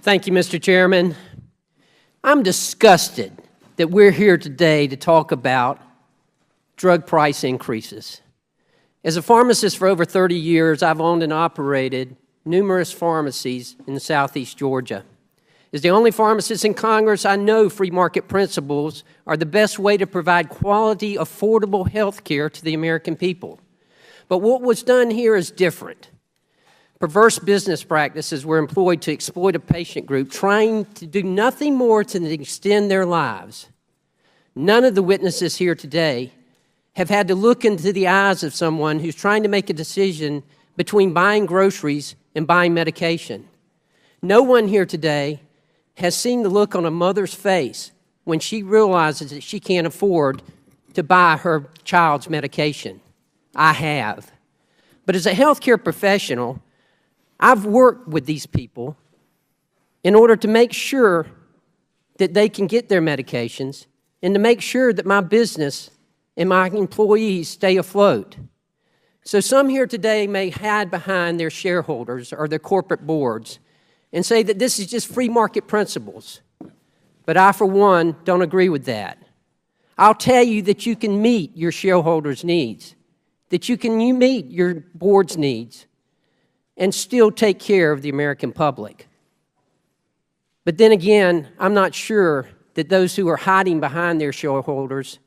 Thank you, Mr. Chairman. I'm disgusted that we're here today to talk about drug price increases. As a pharmacist for over 30 years, I've owned and operated numerous pharmacies in Southeast Georgia. As the only pharmacist in Congress, I know free market principles are the best way to provide quality, affordable health care to the American people. But what was done here is different. Perverse business practices were employed to exploit a patient group trying to do nothing more than extend their lives. None of the witnesses here today have had to look into the eyes of someone who's trying to make a decision between buying groceries and buying medication. No one here today has seen the look on a mother's face when she realizes that she can't afford to buy her child's medication. I have. But as a healthcare professional, I've worked with these people in order to make sure that they can get their medications and to make sure that my business and my employees stay afloat. So some here today may hide behind their shareholders or their corporate boards and say that this is just free market principles. But I, for one, don't agree with that. I'll tell you that you can meet your shareholders' needs, that you can meet your board's needs, and still take care of the American public. But then again, I'm not sure that those who are hiding behind their shareholders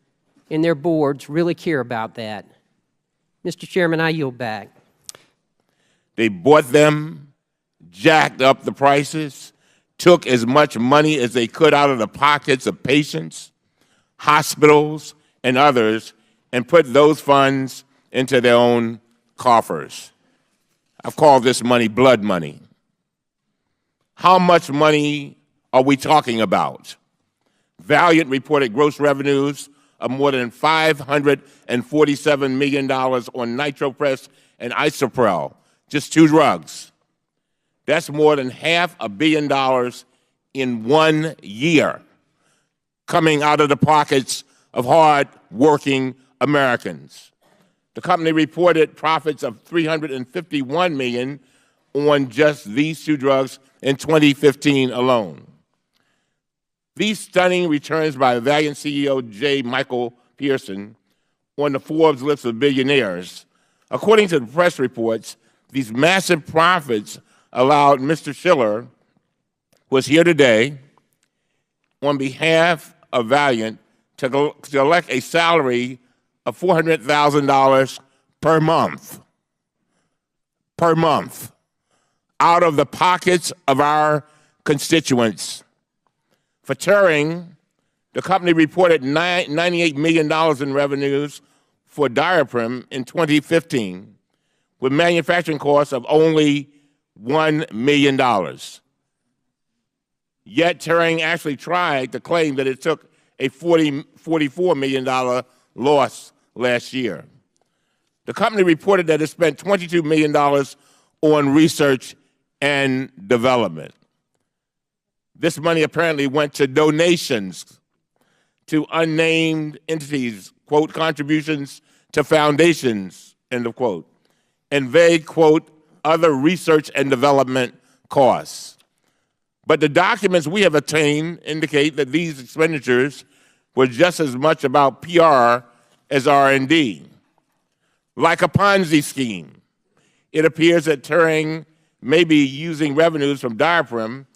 and their boards really care about that. Mr. Chairman, I yield back. They bought them, jacked up the prices, took as much money as they could out of the pockets of patients, hospitals, and others, and put those funds into their own coffers. I've called this money blood money. How much money are we talking about? Valiant reported gross revenues of more than $547 million on NitroPress and Isoprel, just two drugs. That's more than $500 million in 1 year coming out of the pockets of hard-working Americans. The company reported profits of $351 million on just these two drugs in 2015 alone. These stunning returns by Valiant CEO J. Michael Pearson on the Forbes list of billionaires. According to the press reports, these massive profits allowed Mr. Schiller, who is here today, on behalf of Valiant, to collect a salary of $400,000 per month, out of the pockets of our constituents. For Turing, the company reported $98 million in revenues for Diaprim in 2015, with manufacturing costs of only $1 million. Yet Turing actually tried to claim that it took a $44 million loss last year. The company reported that it spent $22 million on research and development. This money apparently went to donations to unnamed entities, quote, contributions to foundations, end of quote, and vague, quote, other research and development costs. But the documents we have obtained indicate that these expenditures were just as much about PR as R&D. Like a Ponzi scheme, it appears that Turing may be using revenues from Diaprim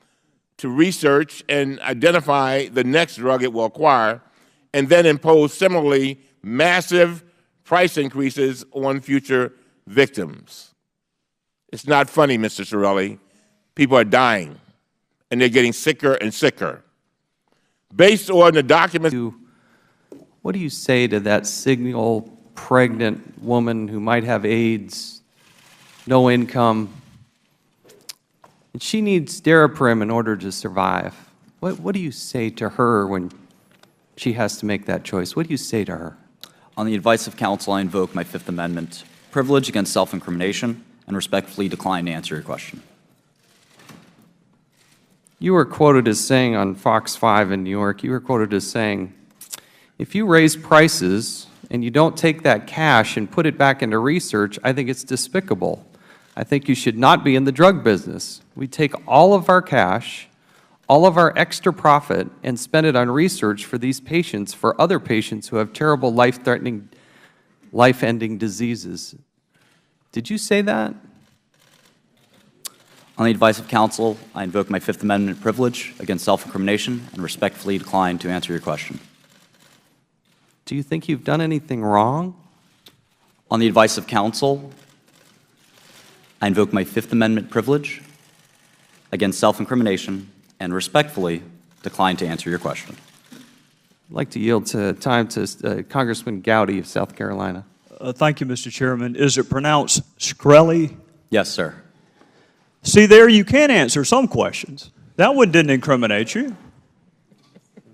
to research and identify the next drug it will acquire, and then impose similarly massive price increases on future victims. It's not funny, Mr. Shkreli. People are dying, and they're getting sicker and sicker. Based on the documents... What do you say to that single pregnant woman who might have AIDS, no income, and she needs Daraprim in order to survive? What do you say to her when she has to make that choice? What do you say to her? On the advice of counsel, I invoke my Fifth Amendment privilege against self-incrimination and respectfully decline to answer your question. You were quoted as saying on Fox 5 in New York, you were quoted as saying, if you raise prices and you don't take that cash and put it back into research, I think it's despicable. I think you should not be in the drug business. We take all of our cash all of our extra profit and spend it on research for these patients, for other patients who have terrible life-threatening, life-ending diseases. Did you say that? On the advice of counsel, I invoke my Fifth Amendment privilege against self-incrimination and respectfully decline to answer your question. Do you think you've done anything wrong? On the advice of counsel, I invoke my Fifth Amendment privilege against self-incrimination and respectfully decline to answer your question. I'd like to yield time to Congressman Gowdy of South Carolina. Thank you, Mr. Chairman. Is it pronounced Shkreli? Yes, sir. See, there you can answer some questions. That one didn't incriminate you.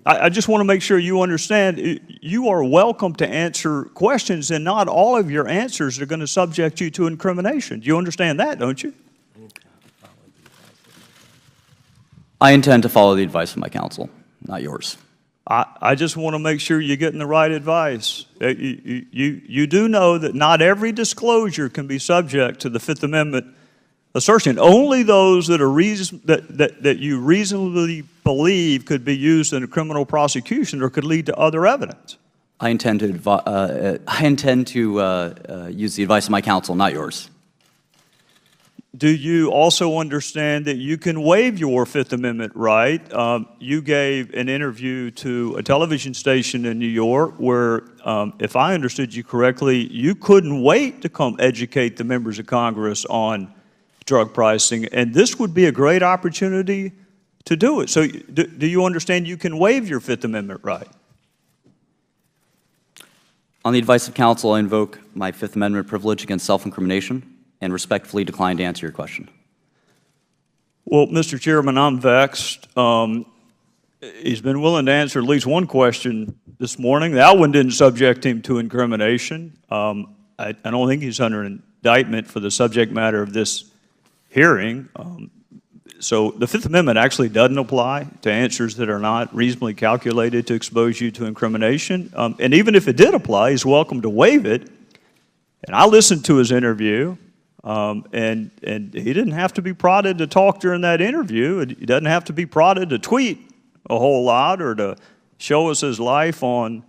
I just want to make sure you understand you are welcome to answer questions, and not all of your answers are going to subject you to incrimination. You understand that, don't you? I intend to follow the advice of my counsel, not yours. I just want to make sure you're getting the right advice. You do know that not every disclosure can be subject to the Fifth Amendment assertion. Only those that are that you reasonably believe could be used in a criminal prosecution or could lead to other evidence. I intend to use the advice of my counsel, not yours. Do you also understand that you can waive your Fifth Amendment right? You gave an interview to a television station in New York where, if I understood you correctly, you couldn't wait to come educate the members of Congress on drug pricing, and this would be a great opportunity to do it. So do you understand you can waive your Fifth Amendment right? On the advice of counsel, I invoke my Fifth Amendment privilege against self-incrimination and respectfully decline to answer your question. Well, Mr. Chairman, I'm vexed. He's been willing to answer at least one question this morning. That one didn't subject him to incrimination. I don't think he's under indictment for the subject matter of this hearing. So the Fifth Amendment actually doesn't apply to answers that are not reasonably calculated to expose you to incrimination. And even if it did apply, he's welcome to waive it. And I listened to his interview. And he didn't have to be prodded to talk during that interview. He doesn't have to be prodded to tweet a whole lot or to show us his life on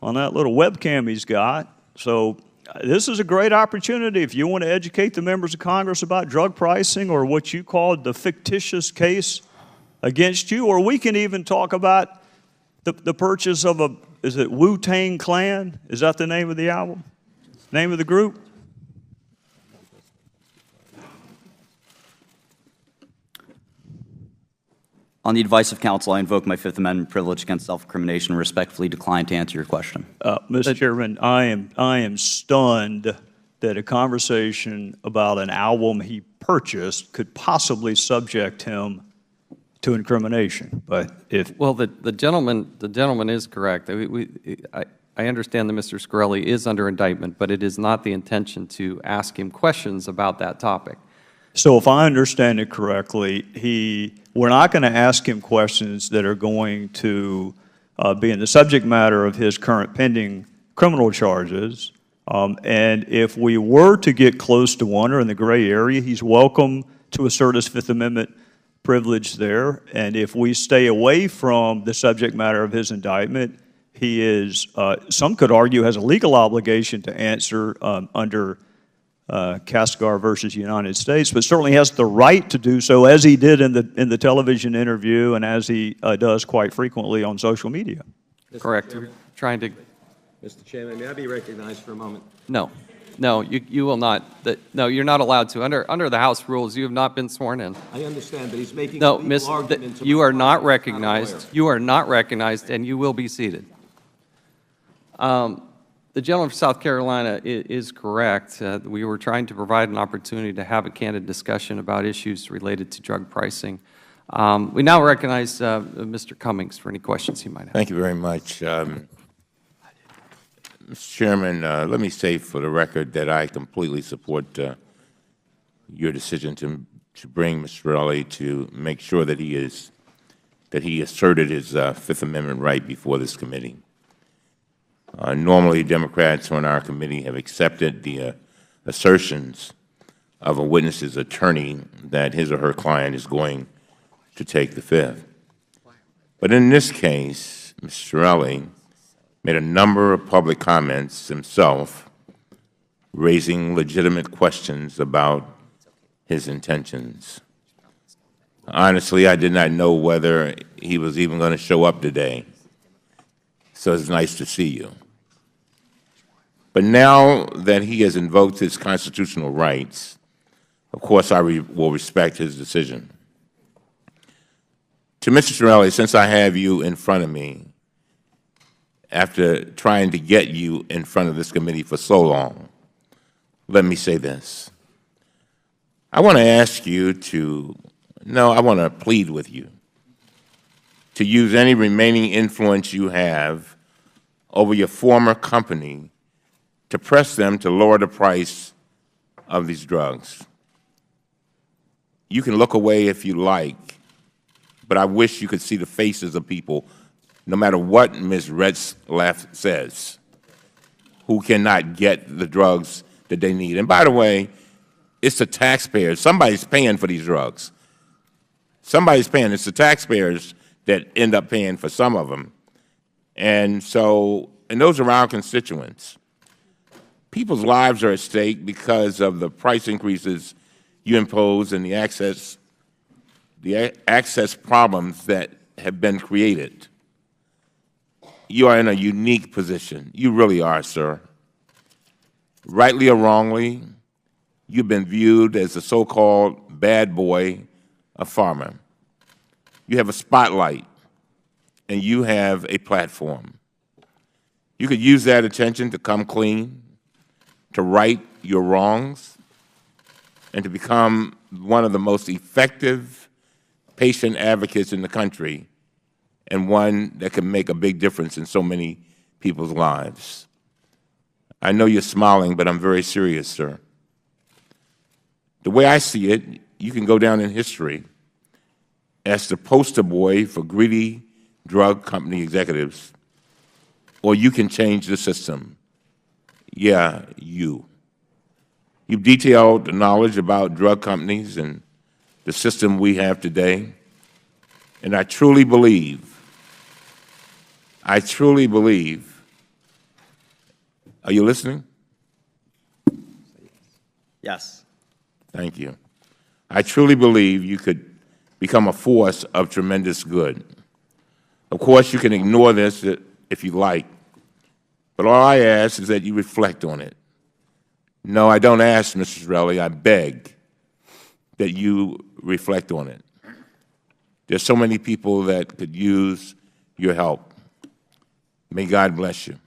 that little webcam he's got. So this is a great opportunity if you want to educate the members of Congress about drug pricing or what you called the fictitious case against you, or we can even talk about the purchase of is it Wu-Tang Clan? Is that the name of the album? Name of the group? On the advice of counsel, I invoke my Fifth Amendment privilege against self-incrimination and respectfully decline to answer your question. Mr. Chairman, I am stunned that a conversation about an album he purchased could possibly subject him to incrimination. But if Well, the gentleman is correct. I understand that Mr. Shkreli is under indictment, but it is not the intention to ask him questions about that topic. So if I understand it correctly, we're not going to ask him questions that are going to be in the subject matter of his current pending criminal charges. And if we were to get close to one or in the gray area, he's welcome to assert his Fifth Amendment privilege there. And if we stay away from the subject matter of his indictment, he is, some could argue, has a legal obligation to answer under Kasgar versus United States, but certainly has the right to do so, as he did in the television interview and as he does quite frequently on social media. Correct. We're trying to. Mr. Chairman, may I be recognized for a moment? No, you will not. No, you're not allowed to. Under the House rules, you have not been sworn in. I understand, but he's making No, legal arguments. you are not about why he's recognized. You are not recognized, and you will be seated. The gentleman from South Carolina is correct. We were trying to provide an opportunity to have a candid discussion about issues related to drug pricing. We now recognize Mr. Cummings for any questions he might have. Thank you very much. Mr. Chairman, let me say for the record that I completely support your decision to bring Mr. Shkreli to make sure that he asserted his Fifth Amendment right before this committee. Normally, Democrats on our committee have accepted the assertions of a witness's attorney that his or her client is going to take the fifth. But in this case, Mr. Shkreli made a number of public comments himself, raising legitimate questions about his intentions. Honestly, I did not know whether he was even going to show up today, so it's nice to see you. But now that he has invoked his constitutional rights, of course I will respect his decision. To Mr. Shkreli, since I have you in front of me, after trying to get you in front of this committee for so long, let me say this. I want to ask you I want to plead with you to use any remaining influence you have over your former company to press them to lower the price of these drugs. You can look away if you like, but I wish you could see the faces of people, no matter what Ms. Retzlaff says, who cannot get the drugs that they need. And by the way, it's the taxpayers. Somebody's paying for these drugs. Somebody's paying. It's the taxpayers that end up paying for some of them. And those are our constituents. People's lives are at stake because of the price increases you impose and the access problems that have been created. You are in a unique position. You really are, sir. Rightly or wrongly, you've been viewed as the so-called bad boy of pharma. You have a spotlight, and you have a platform. You could use that attention to come clean, to right your wrongs, and to become one of the most effective patient advocates in the country, and one that can make a big difference in so many people's lives. I know you're smiling, but I'm very serious, sir. The way I see it, you can go down in history as the poster boy for greedy drug company executives, or you can change the system. Yeah, you. You've detailed the knowledge about drug companies and the system we have today, and I truly believe, are you listening? Yes. Thank you. I truly believe you could become a force of tremendous good. Of course, you can ignore this if you like, but all I ask is that you reflect on it. No, I don't ask, Mr. Shkreli, I beg that you reflect on it. There's so many people that could use your help. May God bless you.